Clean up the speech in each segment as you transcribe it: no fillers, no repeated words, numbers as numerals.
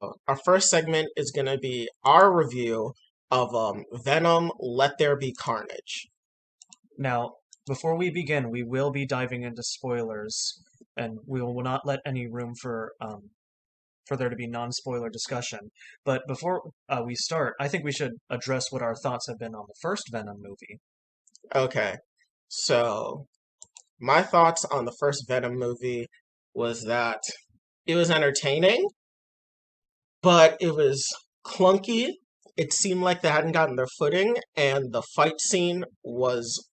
Our first segment is going to be our review of Venom, Let There Be Carnage. Now, before we begin, we will be diving into spoilers, and we will not let any room for there to be non-spoiler discussion. But before we start, I think we should address what our thoughts have been on the first Venom movie. Okay, so my thoughts on the first Venom movie was that it was entertaining, but it was clunky. It seemed like they hadn't gotten their footing, and the fight scene was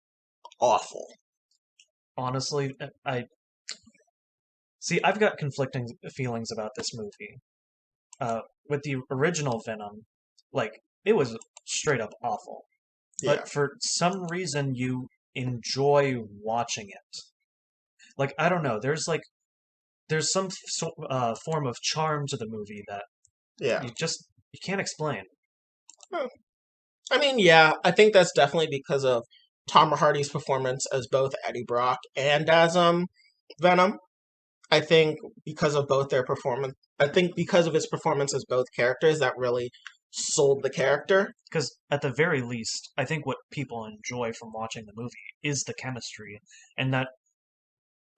awful. Honestly, I see. I've got conflicting feelings about this movie. With the original Venom, like it was straight up awful. Yeah, But for some reason, you enjoy watching it. Like I don't know. There's some form of charm to the movie that yeah. you can't explain. Huh. I mean, yeah, I think that's definitely because of Tom Hardy's performance as both Eddie Brock and as Venom. I think because of both their performance, I think because of his performance as both characters, that really sold the character. Because at the very least, I think what people enjoy from watching the movie is the chemistry, and that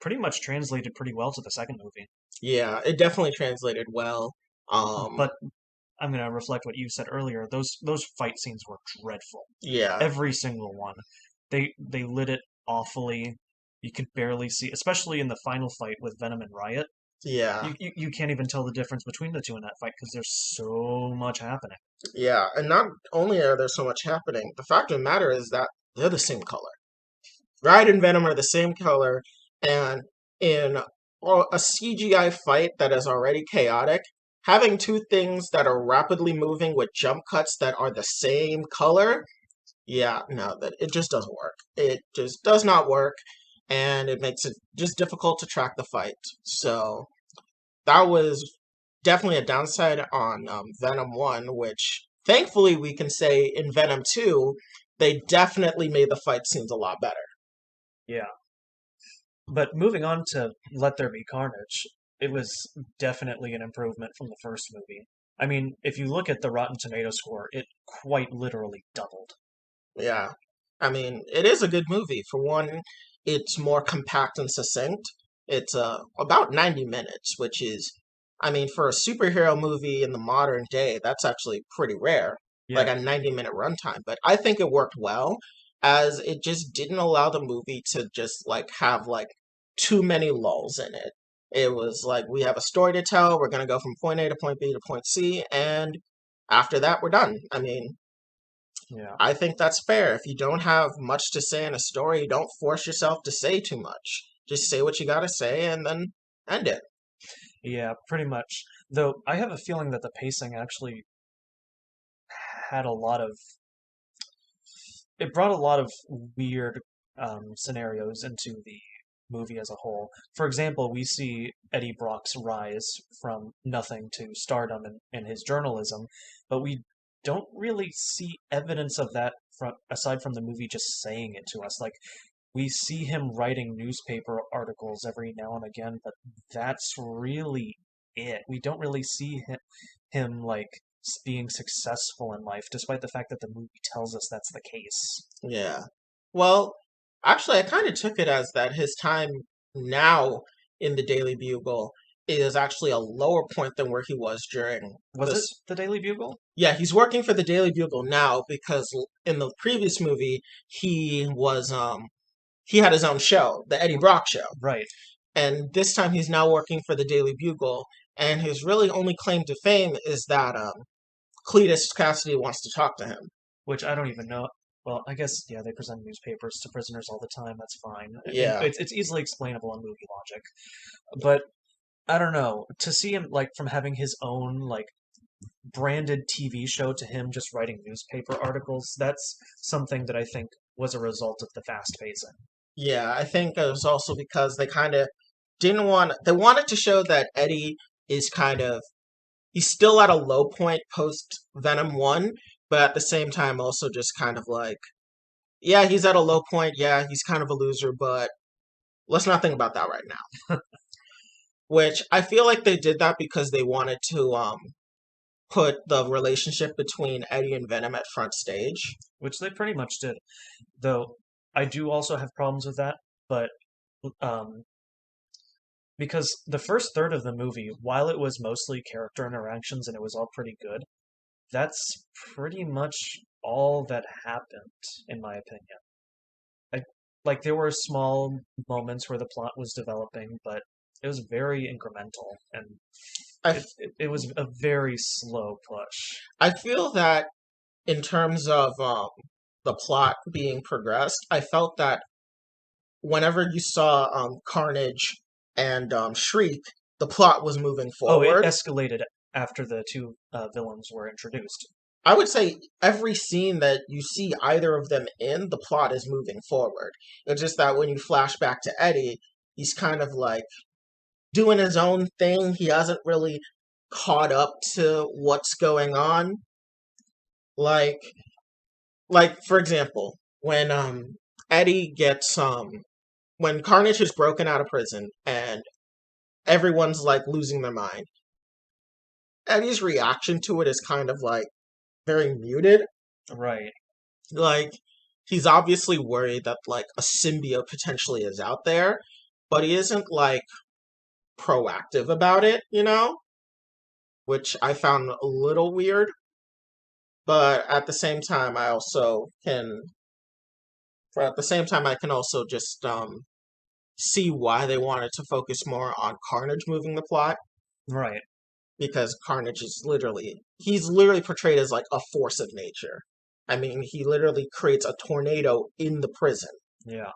pretty much translated pretty well to the second movie. Yeah, it definitely translated well. But I'm gonna reflect what you said earlier. Those fight scenes were dreadful. Yeah, Every single one. They lit it awfully. You could barely see, especially in the final fight with Venom and Riot. yeah, You can't even tell the difference between the two in that fight because there's so much happening. yeah. And not only are there so much happening, the fact of the matter is that they're the same color. Riot and Venom are the same color, and in a CGI fight that is already chaotic, having two things that are rapidly moving with jump cuts that are the same color, yeah, no, that it just doesn't work. It just does not work, and it makes it just difficult to track the fight. So that was definitely a downside on Venom 1, which thankfully we can say in Venom 2, they definitely made the fight scenes a lot better. Yeah. But moving on to Let There Be Carnage, it was definitely an improvement from the first movie. I mean, if you look at the Rotten Tomato score, it quite literally doubled. Yeah. I mean, it is a good movie. For one, it's more compact and succinct. It's about 90 minutes, which is, I mean, for a superhero movie in the modern day, that's actually pretty rare, like Yeah, a 90-minute runtime. But I think it worked well, as it just didn't allow the movie to just like have like too many lulls in it. It was like we have a story to tell, we're gonna go from point A to point B to point C, and after that, we're done. I mean, yeah. I think that's fair. If you don't have much to say in a story, don't force yourself to say too much. Just say what you gotta say and then end it. Yeah, pretty much. Though I have a feeling that the pacing actually had a lot of it brought a lot of weird scenarios into the movie as a whole. For example, we see Eddie Brock's rise from nothing to stardom in his journalism, but we don't really see evidence of that aside from the movie just saying it to us. Like, we see him writing newspaper articles every now and again, but that's really it. We don't really see him like being successful in life, despite the fact that the movie tells us that's the case. Yeah. Well, actually, I kind of took it as that his time now in the Daily Bugle is actually a lower point than where he was during Was it this. the Daily Bugle? Yeah, he's working for the Daily Bugle now because in the previous movie he had his own show, the Eddie Brock show. Right. And this time he's now working for the Daily Bugle, and his really only claim to fame is that Cletus Cassidy wants to talk to him. Which I don't even know. Well, I guess yeah, they present newspapers to prisoners all the time. That's fine. I mean, Yeah, it's easily explainable in movie logic. But I don't know, to see him like from having his own like branded TV show to him just writing newspaper articles, that's something that I think was a result of the fast pacing. yeah. I think it was also because they kind of didn't want. They wanted to show that Eddie is kind of he's still at a low point post Venom 1, but at the same time also just kind of like yeah, he's at a low point. Yeah, he's kind of a loser, but let's not think about that right now. Which I feel like they did that because they wanted to put the relationship between Eddie and Venom at front stage. which they pretty much did. Though I do also have problems with that, but um, because the first third of the movie, while it was mostly character interactions and it was all pretty good, that's pretty much all that happened, in my opinion. I, like there were small moments where the plot was developing, but it was very incremental and I, it was a very slow push. I feel that in terms of the plot being progressed, I felt that whenever you saw Carnage and Shriek, the plot was moving Oh, it forward. escalated after the two villains were introduced. I would say every scene that you see either of them in, the plot is moving forward. It's just that when you flash back to Eddie, he's kind of like doing his own thing. He hasn't really caught up to what's going on. Like like for example, when Eddie gets when Carnage is broken out of prison and everyone's like losing their mind, Eddie's reaction to it is kind of like very muted. Right. Like he's obviously worried that like a symbiote potentially is out there, but he isn't like proactive about it, which I found a little weird. But at the same time, I can also just see why they wanted to focus more on Carnage moving the plot Right. because Carnage is he's literally portrayed as like a force of nature. I mean, he literally creates a tornado in the prison. Yeah.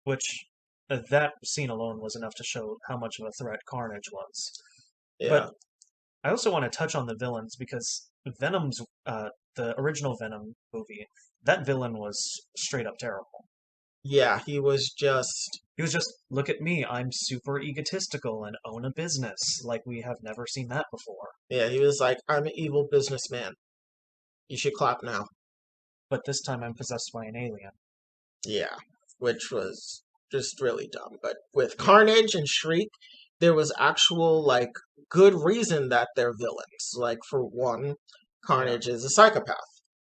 Which that scene alone was enough to show how much of a threat Carnage was. But Yeah. I also want to touch on the villains because Venom's the original Venom movie, that villain was straight up terrible. Yeah, he was just He was just, look at me, I'm super egotistical and own a business. Like we have never seen that before. yeah, he was like, I'm an evil businessman. You should clap now. But this time I'm possessed by an alien. Yeah, which was just really dumb. But with Yeah. Carnage and Shriek, there was actual like good reason that they're villains. Like for one, Yeah. Carnage is a psychopath.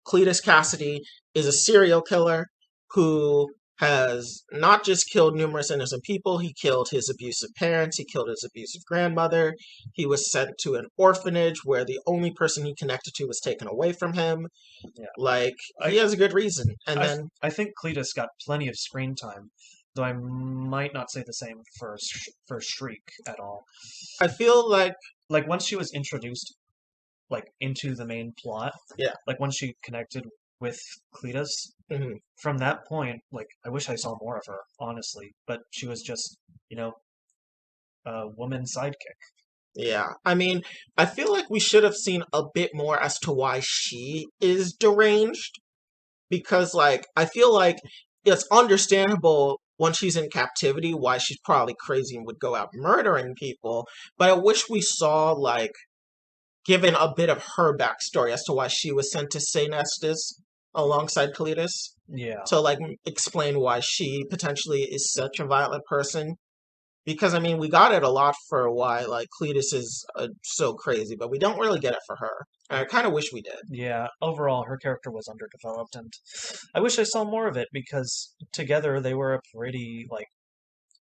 Cletus Cassidy is a serial killer who has not just killed numerous innocent people, he killed his abusive parents, he killed his abusive grandmother, he was sent to an orphanage where the only person he connected to was taken away from him. Yeah. Like, he I has a good reason. And I then I think Cletus got plenty of screen time, though I might not say the same for Shriek at all. I feel like, Like once she was introduced like into the main plot, yeah, like once she connected with Cletus, mhm, from that point, like I wish I saw more of her, honestly. But she was just, you know, a woman sidekick. yeah. I mean, I feel like we should have seen a bit more as to why she is deranged because like I feel like it's understandable when she's in captivity why she's probably crazy and would go out murdering people, but I wish we saw like given a bit of her backstory as to why she was sent to Saint Estes alongside Cletus Yeah, to like explain why she potentially is such a violent person. Because I mean, we got it a lot for why like Cletus is so crazy, but we don't really get it for her. And I kind of wish we did. yeah. Overall, her character was underdeveloped, and I wish I saw more of it because together they were a pretty like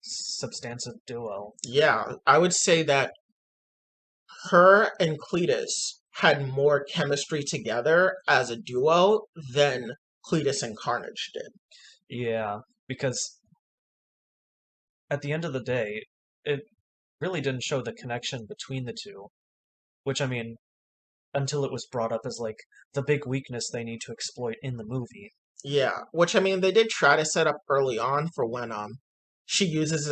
substantive duo. Yeah, I would say that her and Cletus had more chemistry together as a duo than Cletus and Carnage did. Yeah, because at the end of the day, it really didn't show the connection between the two. Which I mean, until it was brought up as like the big weakness they need to exploit in the movie. Yeah, which I mean they did try to set up early on for when she uses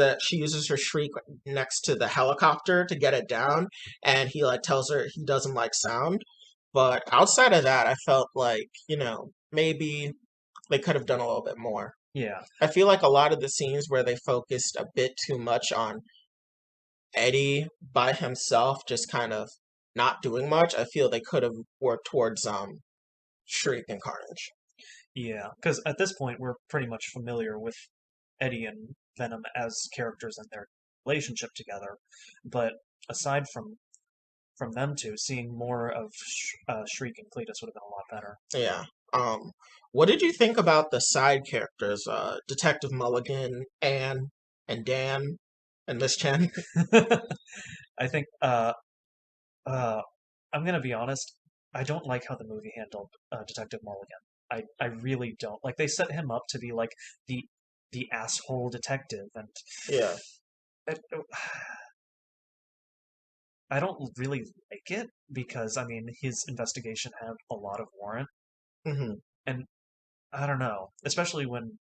her shriek next to the helicopter to get it down and he like tells her he doesn't like sound. But outside of that, I felt like, maybe they could have done a little bit more. Yeah, I feel like a lot of the scenes where they focused a bit too much on Eddie by himself, just kind of not doing much, I feel they could have worked towards Shriek and Carnage. yeah. Because at this point, we're pretty much familiar with Eddie and Venom as characters and their relationship together. But aside from them two. Seeing more of Shriek and Cletus would have been a lot better. Yeah. What did you think about the side characters, Detective Mulligan, Anne, and Dan, and Miss Chen? I think uh, I'm gonna be honest. I don't like how the movie handled Detective Mulligan. I really don't. Like they set him up to be like the the asshole detective, and Yeah. it, I don't really like it because I mean his investigation had a lot of warrant, hmm and I don't know, especially when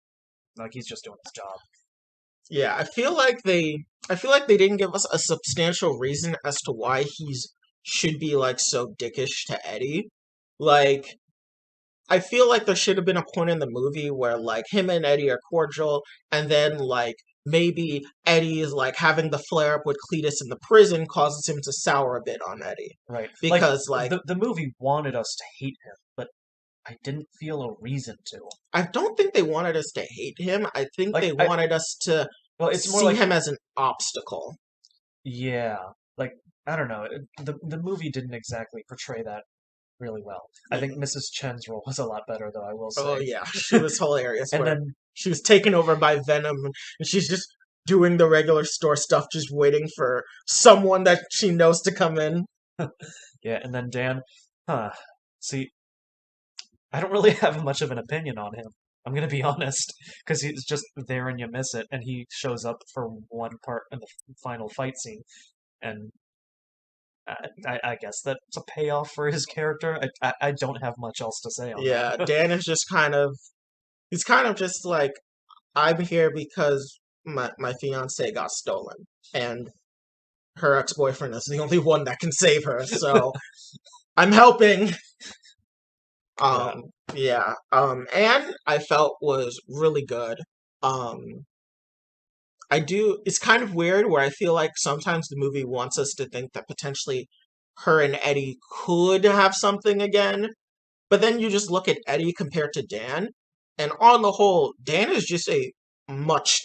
like he's just doing his job. Yeah, I feel like they didn't give us a substantial reason as to why he's should be like so dickish to Eddie. Like, I feel like there should have been a point in the movie where like him and Eddie are cordial, and then like maybe Eddie is like having the flare up with Cletus in the prison causes him to sour a bit on Eddie. Right. Like Because like the movie wanted us to hate him, but I didn't feel a reason to. I don't think they wanted us to hate him. I think Like they I wanted us to well, it's more see like him as an obstacle. yeah, like I don't know. The movie didn't exactly portray that really well. I Yeah. think Mrs. Chen's role was a lot better, though, I will Oh say. yeah, she was hilarious And where then she was taken over by Venom and she's just doing the regular store stuff, just waiting for someone that she knows to come in. yeah, and then Dan, huh. See, I don't really have much of an opinion on him. I'm gonna be honest, because he's just there and you miss it, and he shows up for one part in the final fight scene, and I guess that's a payoff for his character. I don't have much else to say on Yeah, that. Dan is just kind of he's kind of just like I'm here because my fiance got stolen and her ex-boyfriend is the only one that can save her, so I'm helping. Yeah, Yeah. And I felt was really good. Um I do it's kind of weird where I feel like sometimes the movie wants us to think that potentially her and Eddie could have something again, but then you just look at Eddie compared to Dan, and on the whole, Dan is just a much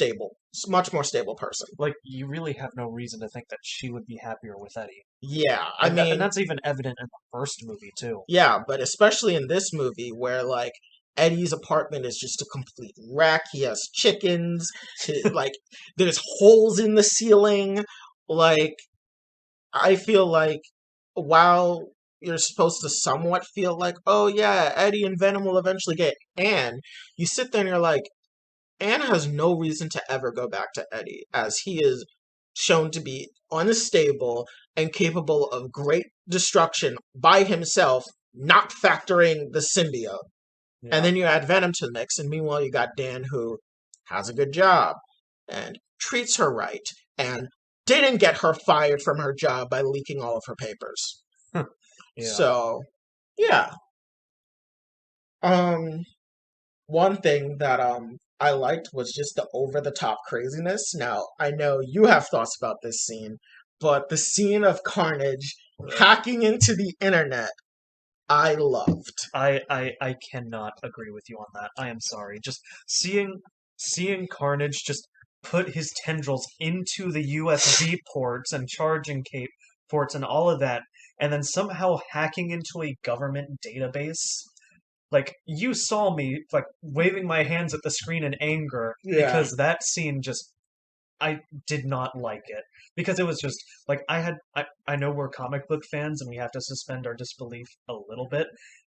more stable person. like you really have no reason to think that she would be happier with Eddie. Yeah, I And mean, that's even evident in the first movie too. yeah, but especially in this movie where like Eddie's apartment is just a complete wreck. He has chickens, like there's holes in the ceiling. Like I feel like while you're supposed to somewhat feel like, oh yeah, Eddie and Venom will eventually get Anne, you sit there and you're like, Anne has no reason to ever go back to Eddie, as he is shown to be unstable and capable of great destruction by himself, not factoring the symbiote. And Yeah. then you add Venom to the mix, and meanwhile you got Dan who has a good job and treats her right and didn't get her fired from her job by leaking all of her papers. Yeah. So, yeah. Um, One thing that I liked was just the over the top craziness. Now, I know you have thoughts about this scene, but the scene of Carnage hacking into the internet, I loved. I cannot agree with you on that. I am sorry. Just seeing Carnage just put his tendrils into the USB ports and charging cape ports and all of that, and then somehow hacking into a government database. Like you saw me like waving my hands at the screen in anger Yeah. because that scene just I did not like it because it was just like I know we're comic book fans and we have to suspend our disbelief a little bit,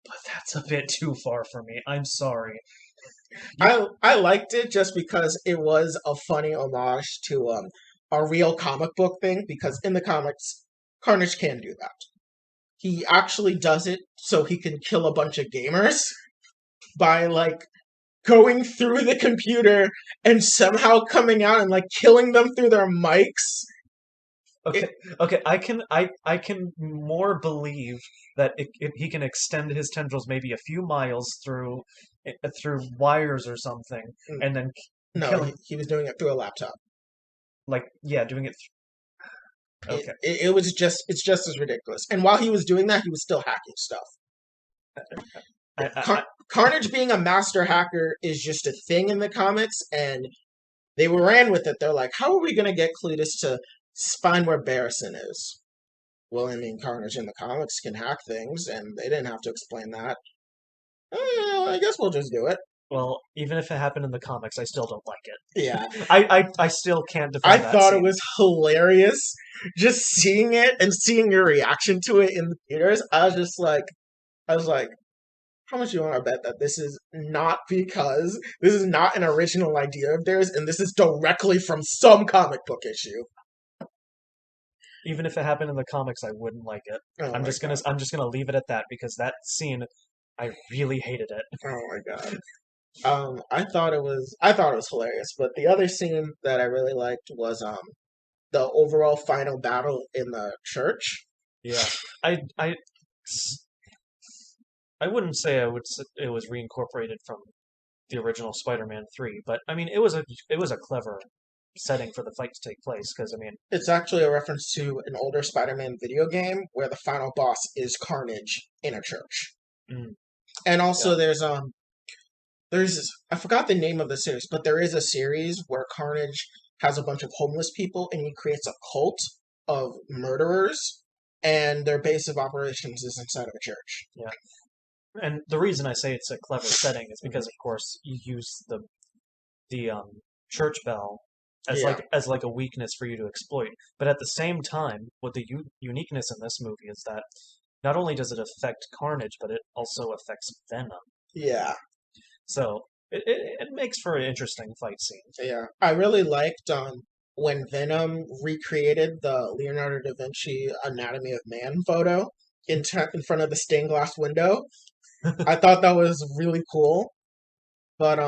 but that's a bit too far for me. I'm sorry. You I liked it just because it was a funny homage to a real comic book thing because in the comics Carnage can do that. He actually does it so he can kill a bunch of gamers by like going through the computer and somehow coming out and like killing them through their mics. okay? It, Okay, I can more believe that if he can extend his tendrils maybe a few miles through wires or something, and then no, killing he was doing it through a laptop. like yeah, doing it. Okay, It was just it's just as ridiculous. And while he was doing that, he was still hacking stuff. I Carnage being a master hacker is just a thing in the comics, and they ran with it. They're like, how are we gonna get Cletus to find where Barrison is? Well, I mean, Carnage in the comics can hack things, and they didn't have to explain that. I guess we'll just do it. Well, even if it happened in the comics, I still don't like Yeah. it. I still can't I defend that thought it scene. was hilarious just seeing it and seeing your reaction to it in the theaters. I was like, how much do you want to bet that this is not because this is not an original idea of theirs, and this is directly from some comic book issue? Even if it happened in the comics, I wouldn't like it. Oh my god! I'm just gonna leave it at that because that scene, I really hated it. Oh my god! I thought it was hilarious. But the other scene that I really liked was the overall final battle in the church. Yeah, I I I wouldn't say it was reincorporated from the original Spider-Man 3, but I mean it was a clever setting for the fight to take place because I mean, It's actually a reference to an older Spider-Man video game where the final boss is Carnage in a church. mm, And yeah, also there's I forgot the name of the series, but there is a series where Carnage has a bunch of homeless people and he creates a cult of murderers and their base of operations is inside of a church. yeah. And the reason I say it's a clever setting is Mhm. because of course you use the church bell Yeah. as like a weakness for you to exploit. But at the same time, what the uniqueness in this movie is that not only does it affect Carnage, but it also affects Venom. Yeah. So it makes for an interesting fight scene. Yeah. I really liked when Venom recreated the Leonardo da Vinci Anatomy of Man photo in front of the stained glass window. I thought that was really cool. But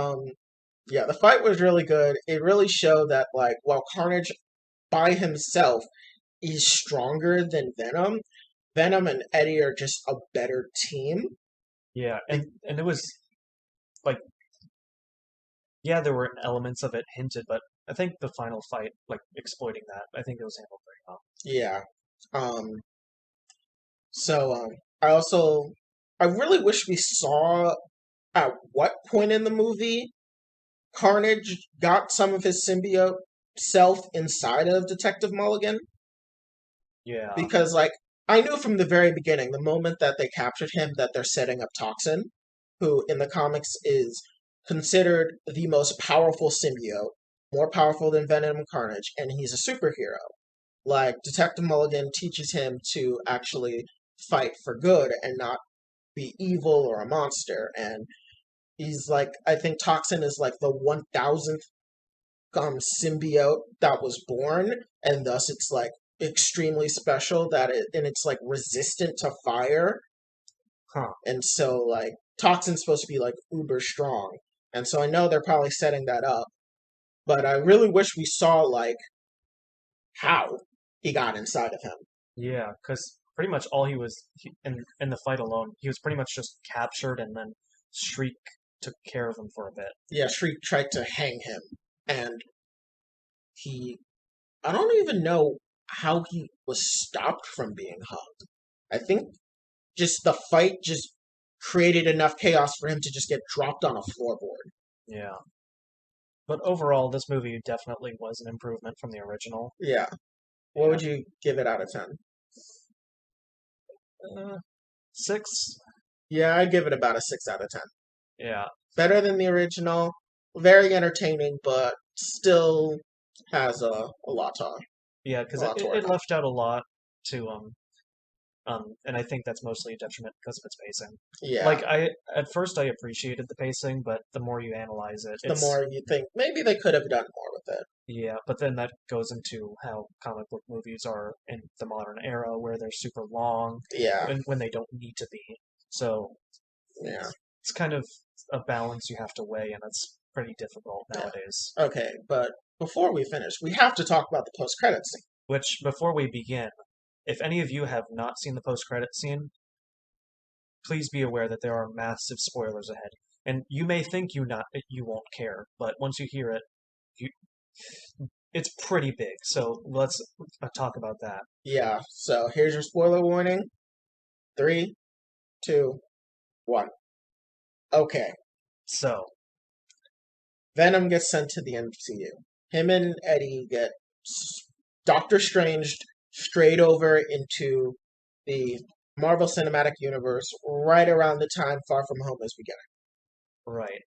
yeah, the fight was really good. It really showed that like while Carnage by himself is stronger than Venom, Venom and Eddie are just a better team. Yeah, Be- and it was like yeah, there were elements of it hinted, but I think the final fight, like exploiting that, I think it was handled very well. yeah. Um so I also I really wish we saw at what point in the movie Carnage got some of his symbiote self inside of Detective Mulligan. Yeah, Because like I knew from the very beginning, the moment that they captured him, that they're setting up Toxin, who in the comics is considered the most powerful symbiote, more powerful than Venom and Carnage, and he's a superhero. Like Detective Mulligan teaches him to actually fight for good and not be evil or a monster. And he's like, I think Toxin is like the 1000th symbiote that was born, and thus it's like extremely special that it's like resistant to fire, huh? and so like Toxin's supposed to be like uber strong, and so I know they're probably setting that up, but I really wish we saw like how he got inside of him. Yeah, because pretty much all in the fight alone, he was pretty much just captured, and then Shriek took care of him for a bit. Yeah, Shriek tried to hang him, and he I don't even know how he was stopped from being hung. I think just the fight just created enough chaos for him to just get dropped on a floorboard. Yeah, but overall, this movie definitely was an improvement from the original. Yeah. What Yeah, would you give it out of 10? uh, 6. Yeah, I'd give it about a 6 out of 10. Yeah, Better than the original. Very entertaining, but still has a lot to yeah, because work it on. left out a lot to and I think that's mostly a detriment because of its pacing. Yeah. Like I at first I appreciated the pacing, but the more you analyze it, The it's more you think maybe they could have done more with it. yeah, but then that goes into how comic book movies are in the modern era where they're super long Yeah. when they don't need to be. So Yeah. it's kind of a balance you have to weigh, and it's pretty difficult Yeah. nowadays. Okay, but before we finish, we have to talk about the post-credits scene. Which, before we begin, if any of you have not seen the post-credit scene, please be aware that there are massive spoilers ahead. And you may think you won't care, but once you hear it, you, it's pretty big. So let's talk about that. Yeah, so here's your spoiler warning. Three, two, one. Okay. So Venom gets sent to the MCU. Him and Eddie get Doctor Strange straight over into the Marvel Cinematic Universe right around the time Far From Home is beginning. Right.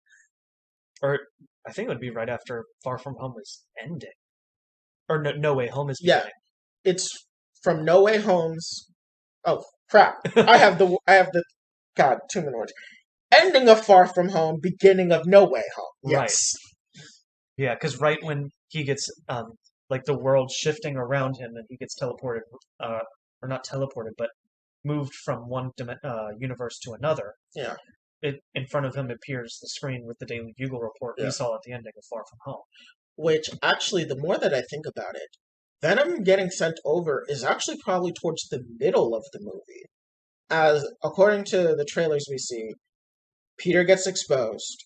Or I think it would be right after Far From Home is ending. Or No Way Home is Yeah, beginning. it's from No Way Home's. Oh crap! I have the God 2 minute words. Ending of Far From Home, beginning of No Way Home. Right. Yes. Yeah, because right when he gets like the world shifting around him and he gets teleported, or not teleported, but moved from one universe to another, Yeah. it in front of him appears the screen with the Daily Bugle report we Yeah. saw at the ending of Far From Home. Which actually, the more that I think about it, Venom getting sent over is actually probably towards the middle of the movie. As according to the trailers we see, Peter gets exposed.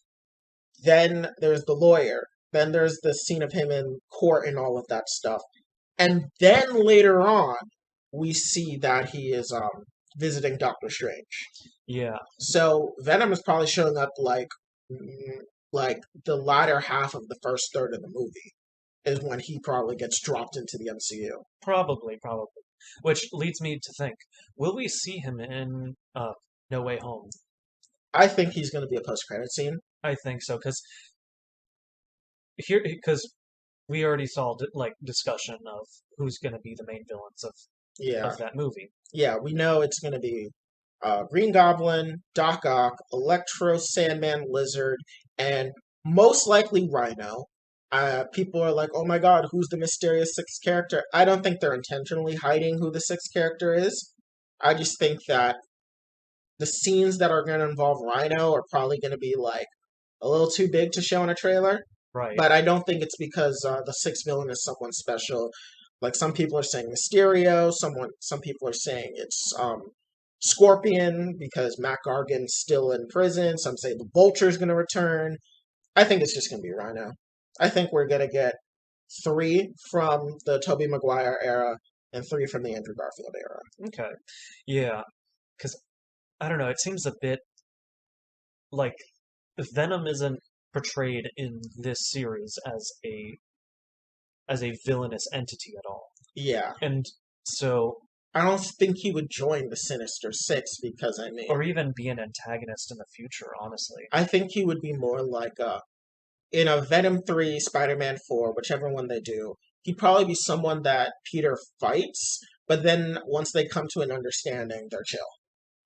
Then there's the lawyer. Then there's the scene of him in court and all of that stuff. And then later on, we see that he is visiting Doctor Strange. Yeah, So Venom is probably showing up like the latter half of the first third of the movie is when he probably gets dropped into the MCU. probably. Which leads me to think, will we see him in No Way Home? I think he's going to be a post credit scene. I think so, because we already saw like discussion of who's going to be the main villains Yeah, of that movie. yeah, we know it's going to be Green Goblin, Doc Ock, Electro, Sandman, Lizard, and most likely Rhino. People are like, "Oh my God, who's the mysterious sixth character?" I don't think they're intentionally hiding who the sixth character is. I just think that the scenes that are going to involve Rhino are probably going to be like a little too big to show in a trailer. Right. But I don't think it's because the sixth villain is someone special. Like some people are saying Mysterio, some people are saying it's Scorpion because Matt Gargan's still in prison. Some say the Vulture's going to return. I think it's just going to be Rhino. I think we're going to get 3 from the Tobey Maguire era and 3 from the Andrew Garfield era. Okay. Yeah, because I don't know. It seems a bit like Venom isn't portrayed in this series as a villainous entity at all, Yeah, and so I don't think he would join the Sinister Six because or even be an antagonist in the future. Honestly, I think he would be more like in a Venom 3, Spider-Man 4, whichever one they do, he'd probably be someone that Peter fights, but then once they come to an understanding, they're chill.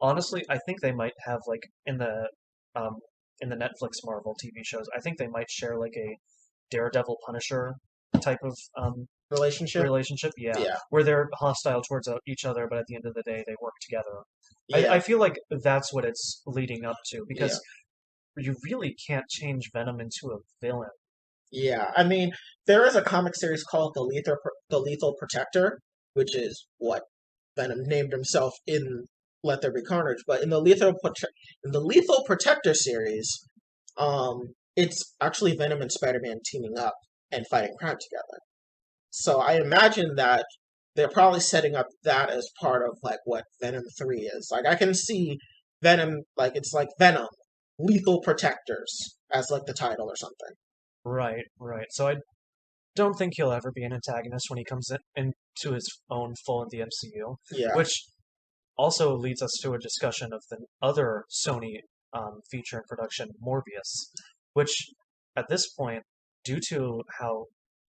honestly, I think they might have like um in the Netflix Marvel TV shows. I think they might share like a Daredevil Punisher type of Relationship? relationship, yeah, Yeah. where they're hostile towards each other, but at the end of the day, they work together. I Yeah. feel like that's what it's leading up to Yeah. because you really can't change Venom into a villain. Yeah. I mean, there is a comic series called The Lethal Protector, which is what Venom named himself in Let There Be Carnage. But in the Lethal Protector series, it's actually Venom and Spider-Man teaming up and fighting crime together. So I imagine that they're probably setting up that as part of like what Venom 3 is. Like I can see Venom like it's like Venom, Lethal Protectors as like the title or something. Right, right. So I don't think he'll ever be an antagonist when he comes into his own full in the MCU, Yeah. which also leads us to a discussion of the other Sony feature in production, Morbius, which at this point, due to how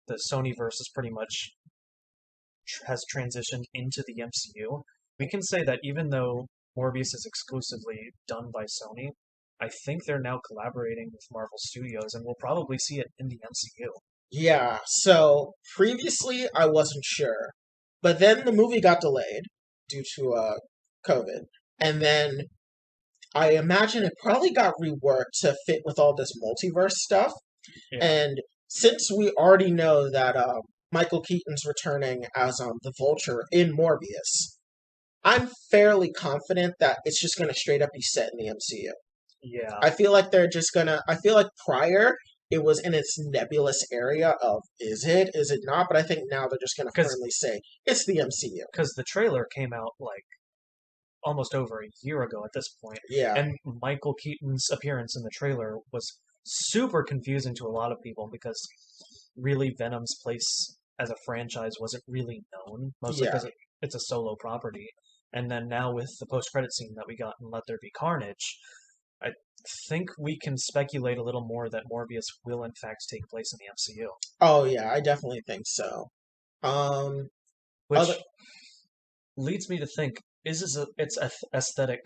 the Sonyverse is pretty much has transitioned into the MCU, we can say that even though Morbius is exclusively done by Sony, I think they're now collaborating with Marvel Studios, and we'll probably see it in the MCU. Yeah. So previously I wasn't sure. But then the movie got delayed due to COVID. And then I imagine it probably got reworked to fit with all this multiverse stuff. Yeah, And since we already know that Michael Keaton's returning as the Vulture in Morbius, I'm fairly confident that it's just going to straight up be set in the MCU. yeah, I feel like they're just gonna. I feel like prior it was in its nebulous area of is it not? But I think now they're just gonna because firmly say it's the MCU. the trailer came out like almost over a year ago at this point, Yeah, and Michael Keaton's appearance in the trailer was super confusing to a lot of people because really Venom's place. as a franchise wasn't really known, mostly Yeah. because it's a solo property. And then now with the post-credit scene that we got in Let There Be Carnage, I think we can speculate a little more that Morbius will in fact take place in the MCU. Oh yeah, I definitely think so. Um, other Which leads me to think, its aesthetic,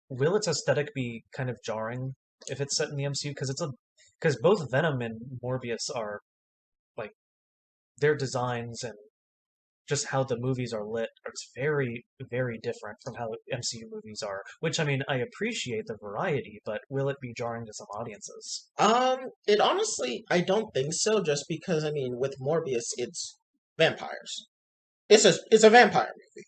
will its aesthetic be kind of jarring if it's set in the MCU? Because both Venom and Morbius are like their designs and just how the movies are lit is very, very different from how MCU movies are. Which, I mean, I appreciate the variety, but will it be jarring to some audiences? it honestly, I don't think so. Just because I mean, with Morbius, it's vampires. It's a vampire movie.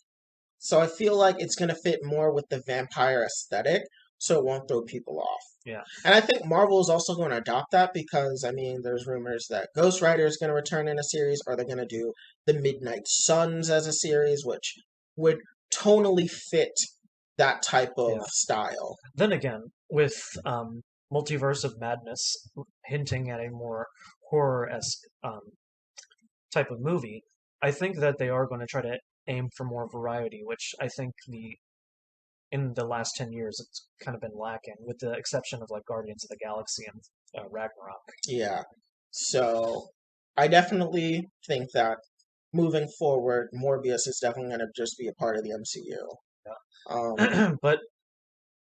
So I feel like it's gonna fit more with the vampire aesthetic, so it won't throw people off. Yeah. And I think Marvel is also going to adopt that because I mean, there's rumors that Ghost Rider is going to return in a series, or they're going to do the Midnight Suns as a series, which would tonally fit that type of Yeah. style. Then again, with Multiverse of Madness hinting at a more horror-esque type of movie, I think that they are going to try to aim for more variety, which I think in the last 10 years it's kind of been lacking, with the exception of like Guardians of the Galaxy and Ragnarok. Yeah. So I definitely think that moving forward, Morbius is definitely going to just be a part of the MCU. Yeah. But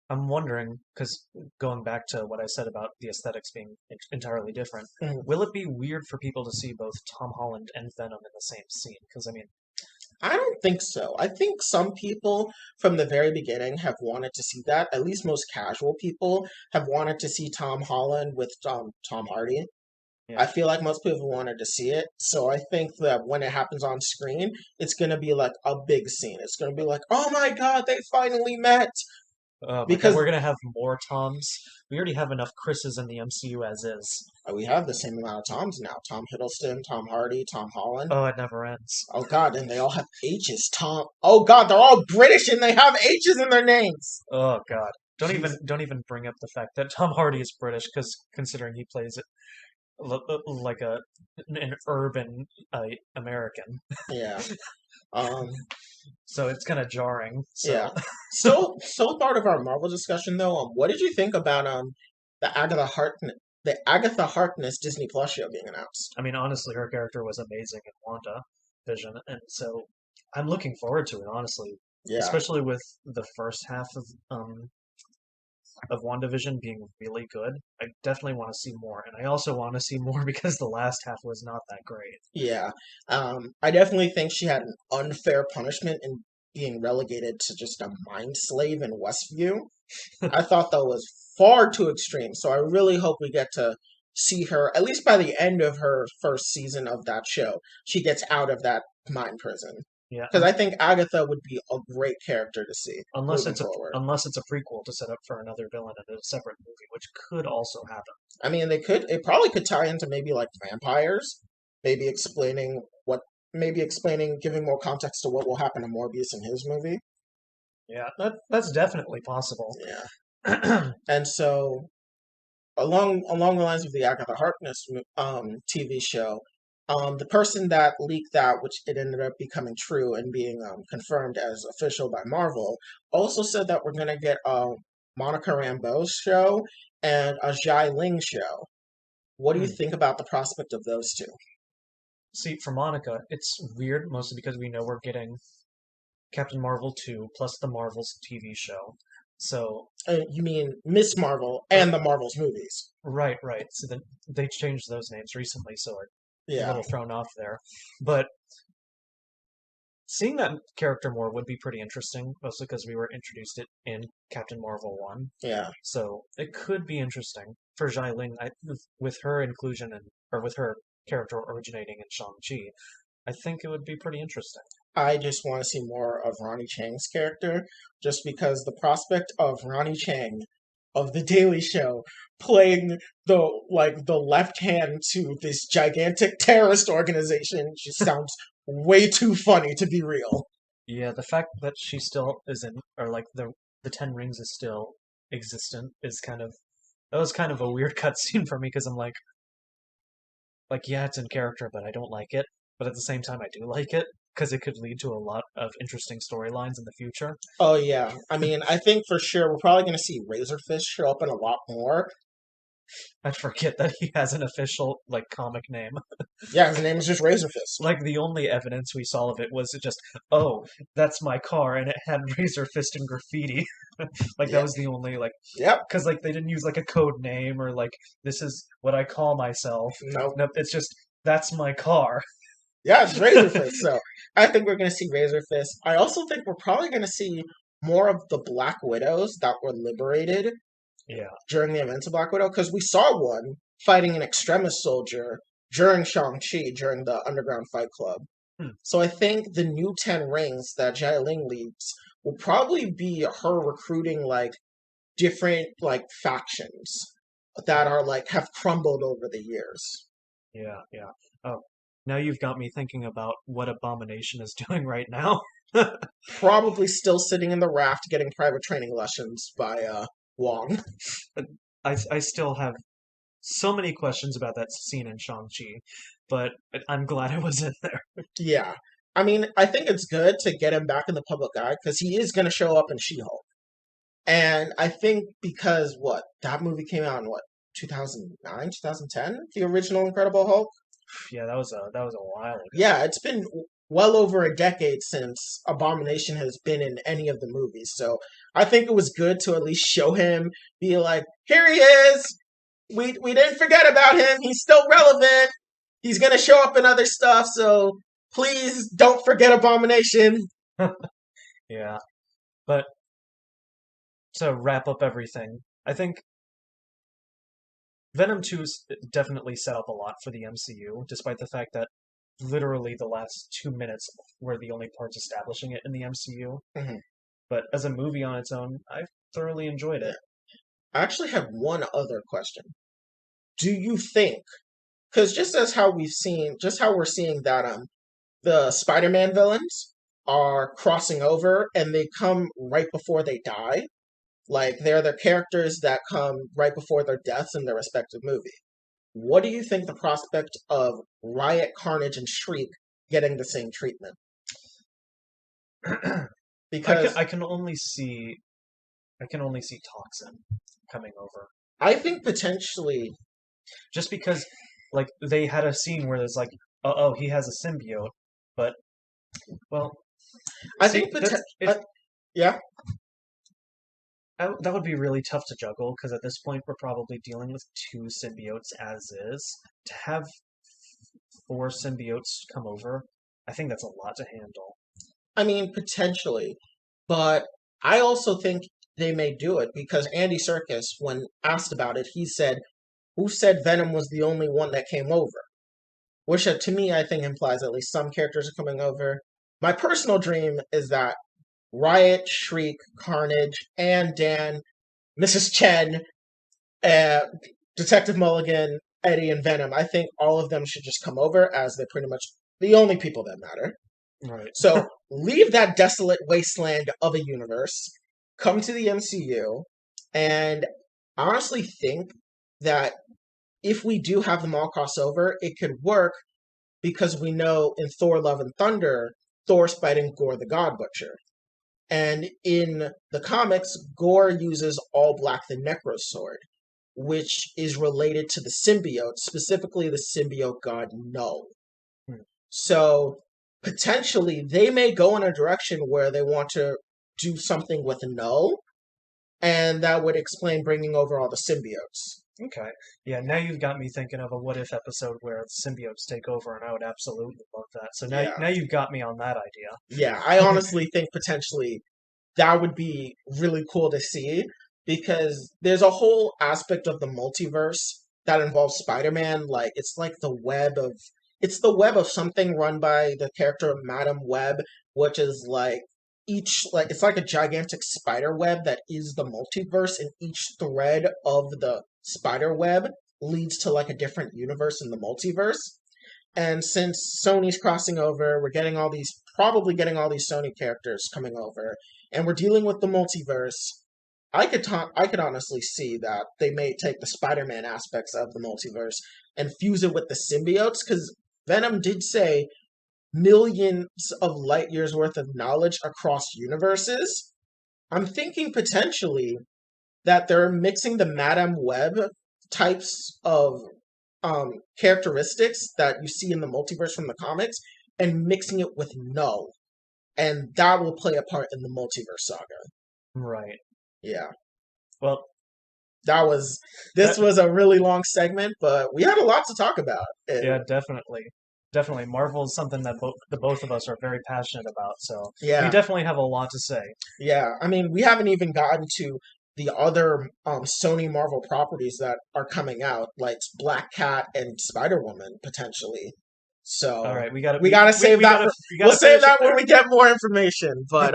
I'm wondering, because going back to what I said about the aesthetics being entirely different, mhm. will it be weird for people to see both Tom Holland and Venom in the same scene? Because I mean, I don't think so. I think some people from the very beginning have wanted to see that. At least most casual people have wanted to see Tom Holland with Tom Hardy. yeah. I feel like most people wanted to see it. So I think that when it happens on screen, it's going to be like a big scene. It's going to be like, oh my God, they finally met. Oh my God, Because we're gonna have more Toms. We already have enough Chris's in the MCU as is. we have the same amount of Toms now. Tom Hiddleston, Tom Hardy, Tom Holland. Oh, it never ends. Oh God, and they all have H's. Tom. Oh God, they're all British and they have H's in their names. Oh God. Jeez. Don't even bring up the fact that Tom Hardy is British, because considering he plays it like an urban American, Yeah. Um. so it's kind of jarring. Yeah. So Still part of our Marvel discussion though. What did you think about the Agatha Harkness Disney Plus show being announced? I mean, honestly, her character was amazing in Wanda Vision, and so I'm looking forward to it. Honestly, Yeah. especially with the first half of WandaVision being really good. I definitely want to see more, and I also want to see more because the last half was not that great. Yeah. I definitely think she had an unfair punishment in being relegated to just a mind slave in Westview. I thought that was far too extreme. So I really hope we get to see her, at least by the end of her first season of that show, she gets out of that mind prison. Yeah, Because I think Agatha would be a great character to see moving forward. unless it's a prequel to set up for another villain in a separate movie, which could also happen. I mean, it probably could tie into maybe like vampires, maybe explaining giving more context to what will happen to Morbius in his movie. Yeah, that's definitely possible. Yeah. And so along the lines of the Agatha Harkness TV show, the person that leaked that, which it ended up becoming true and being confirmed as official by Marvel, also said that we're gonna get a Monica Rambeau show and a Jai Ling show. What do you Hmm. think about the prospect of those two? See, for Monica, it's weird mostly because we know we're getting Captain Marvel 2 plus the Marvels TV show. So, You mean Miss Marvel or, and the Marvels movies? right, right. So then they changed those names recently, so I'm a Yeah, little thrown off there. But seeing that character more would be pretty interesting, mostly because we were introduced it in Captain Marvel 1. yeah. So it could be interesting for Jai Ling, with her inclusion or with her character originating in Shang-Chi. I think it would be pretty interesting. I just want to see more of Ronnie Chang's character, just because the prospect of Ronnie Chang of The Daily Show playing the left hand to this gigantic terrorist organization just sounds way too funny to be real. Yeah, the fact that she still is in, or like the Ten Rings is still existent is that was kind of a weird cutscene for me because I'm like, like, yeah, it's in character, but I don't like it. But at the same time, I do like it because it could lead to a lot of interesting storylines in the future. Oh yeah, I mean, I think for sure we're probably going to see Razorfist show up in a lot more. I forget that he has an official like comic name. Yeah, his name is just Razorfist. Like the only evidence we saw of it was just, oh, that's my car, and it had Razor Fist and graffiti. Like that Yeah, was the only like, yep. because like they didn't use like a code name or like this is what I call myself. No, Nope, it's just that's my car. yeah, it's Razorfist. So I think we're going to see Razorfist. I also think we're probably going to see more of the Black Widows that were liberated Yeah. during the events of Black Widow, because we saw one fighting an extremist soldier during Shang-Chi, during the Underground Fight Club. Hmm. So I think the new 10 rings that Jia Ling leads will probably be her recruiting like different like factions that are like have crumbled over the years. Yeah, yeah. Oh, now you've got me thinking about what Abomination is doing right now. Probably still sitting in the raft getting private training lessons by Wong. I still have so many questions about that scene in Shang-Chi, but I'm glad I was in there. Yeah. I mean, I think it's good to get him back in the public eye because he is going to show up in She-Hulk. And I think because what that movie came out in what 2009, 2010, the original Incredible Hulk. Yeah, that was a while ago. Yeah, it's been well over a decade since Abomination has been in any of the movies. So I think it was good to at least show him, be like, here he is. We didn't forget about him. He's still relevant. He's gonna show up in other stuff. So please don't forget Abomination. Yeah, but to wrap up everything, I think Venom 2's definitely set up a lot for the MCU, despite the fact that literally the last 2 minutes were the only parts establishing it in the MCU. Mhm. But as a movie on its own, I thoroughly enjoyed Yeah. it. I actually have one other question. Do you think, because just as how we've seen, just how we're seeing that the Spider-Man villains are crossing over and they come right before they die, like they're the characters that come right before their deaths in their respective movie. What do you think the prospect of Riot, Carnage, and Shriek getting the same treatment? I can Because I can only see I can only see Toxin coming over. I think potentially, Just because like they had a scene where there's like, oh, he has a symbiote, but well, I see think that's if yeah, that would be really tough to juggle because at this point we're probably dealing with two symbiotes as is. To have four symbiotes come over, I think that's a lot to handle. I mean potentially, but I also think they may do it because Andy Serkis, when asked about it, he said, "Who said Venom was the only one that came over?" Which to me I think implies at least some characters are coming over. My personal dream is that Riot, Shriek, Carnage, and Dan, Mrs. Chen, uh, Detective Mulligan, Eddie, and Venom. I think all of them should just come over as they're pretty much the only people that matter. Right. So leave that desolate wasteland of a universe, come to the MCU, and I honestly think that if we do have them all cross over, it could work because we know in Thor Love and Thunder, Thor's fighting Gore the God Butcher. And in the comics, Gore uses All Black the Necro Sword, which is related to the symbiote, specifically the symbiote god Null. Hmm. So potentially they may go in a direction where they want to do something with Null, and that would explain bringing over all the symbiotes. Okay. Yeah, now you've got me thinking of a what if episode where symbiotes take over, and I would absolutely love that. So Yeah. now you've got me on that Yeah, I honestly think potentially that would be really cool to see because there's a whole aspect of the multiverse that involves Spider-Man. Like it's the web of something run by the character of Madam Web, which is like each like it's like a gigantic spider web that is the multiverse, and each thread of the spider web leads to like a different universe in the multiverse. And since Sony's crossing over, we're getting all these Sony characters coming over, and we're dealing with the multiverse. I could honestly see that they may take the Spider-Man aspects of the multiverse and fuse it with the symbiotes, because Venom did say millions of light years worth of knowledge across universes. I'm thinking potentially that they're mixing the Madame Web types of characteristics that you see in the multiverse from the comics and mixing it with Null, and that will play a part in the multiverse saga. Right. Yeah, Well, that was this that was a really long segment, but we had a lot to talk about. yeah, And definitely. Definitely. Marvel is something that the both of us are very passionate about, so we yeah, definitely have a lot to say. yeah. I mean, we haven't even gotten to the other Sony Marvel properties that are coming out, like Black Cat and Spider Woman potentially. All So right, we gotta we gotta save that for we we'll gotta save finish it that when there. we get more information. But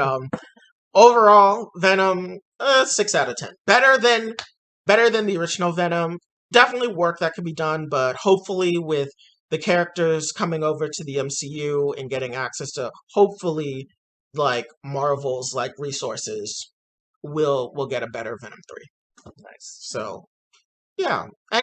overall, Venom, 6 out of 10. Better than the original Venom. Definitely work that could be done, but hopefully with the characters coming over to the MCU and getting access to hopefully like Marvel's like resources, we'll get a better Venom 3. Nice. So yeah.